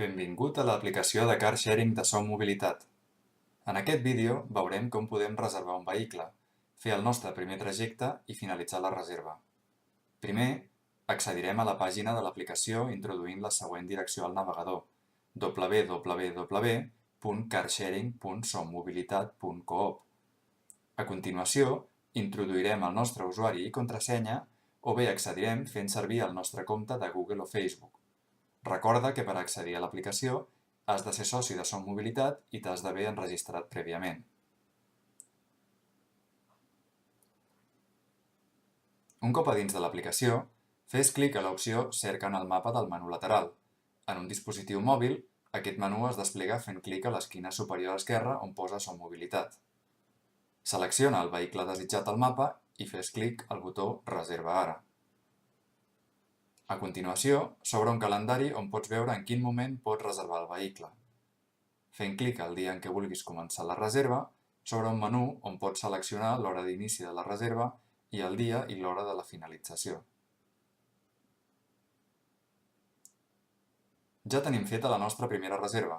Benvingut a l'aplicació de car sharing de Som Mobilitat. En aquest vídeo veurem com podem reservar un vehicle, fer el nostre primer trajecte i finalitzar la reserva. Primer, accedirem a la pàgina de l'aplicació introduint la següent direcció al navegador: www.carsharing.sommobilitat.coop. A continuació, introduirem el nostre usuari i contrasenya o bé accedirem fent servir el nostre compte de Google o Facebook. Recorda que per accedir a l'aplicació has de ser soci de Som Mobilitat i t'has d'haver enregistrat prèviament. Un cop a dins de l'aplicació, fes clic a l'opció Cerca en el mapa del menú lateral. En un dispositiu mòbil, aquest menú es desplega fent clic a l'esquina superior esquerra on posa Som Mobilitat. Selecciona el vehicle desitjat al mapa i fes clic al botó Reserva ara. A continuació, s'obre un calendari on pots veure en quin moment pots reservar el vehicle. Fent clic al dia en què vulguis començar la reserva, s'obre un menú on pots seleccionar l'hora d'inici de la reserva i el dia i l'hora de la finalització. Ja tenim feta la nostra primera reserva.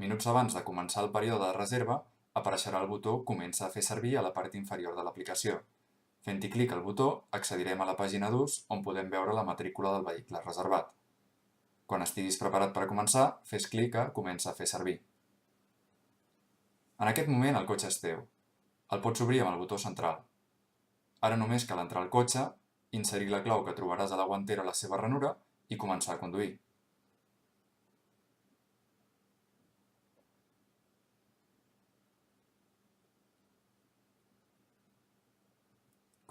Minuts abans de començar el període de reserva, apareixerà el botó Comença a fer servir a la part inferior de l'aplicació. Fent-hi clic al botó, accedirem a la pàgina d'ús on podem veure la matrícula del vehicle reservat. Quan estiguis preparat per començar, fes clic a Comença a fer servir. En aquest moment el cotxe és teu. El pots obrir amb el botó central. Ara només cal entrar al cotxe, inserir la clau que trobaràs a la guantera a la seva ranura i començar a conduir.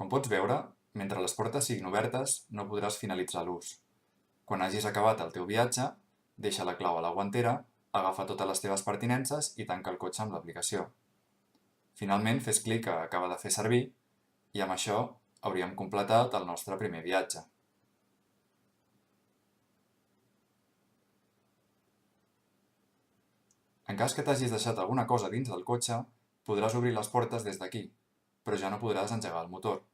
Com pots veure, mentre les portes siguin obertes, no podràs finalitzar l'ús. Quan hagis acabat el teu viatge, deixa la clau a la guantera, agafa totes les teves pertinences i tanca el cotxe amb l'aplicació. Finalment, fes clic a Acaba de fer servir i amb això hauríem completat el nostre primer viatge. En cas que t'hagis deixat alguna cosa dins del cotxe, podràs obrir les portes des d'aquí, però ja no podràs engegar el motor.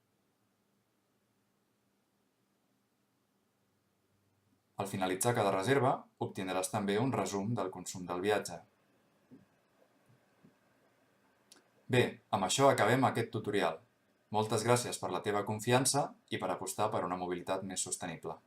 Al finalitzar cada reserva, obtindràs també un resum del consum del viatge. Bé, amb això acabem aquest tutorial. Moltes gràcies per la teva confiança i per apostar per una mobilitat més sostenible.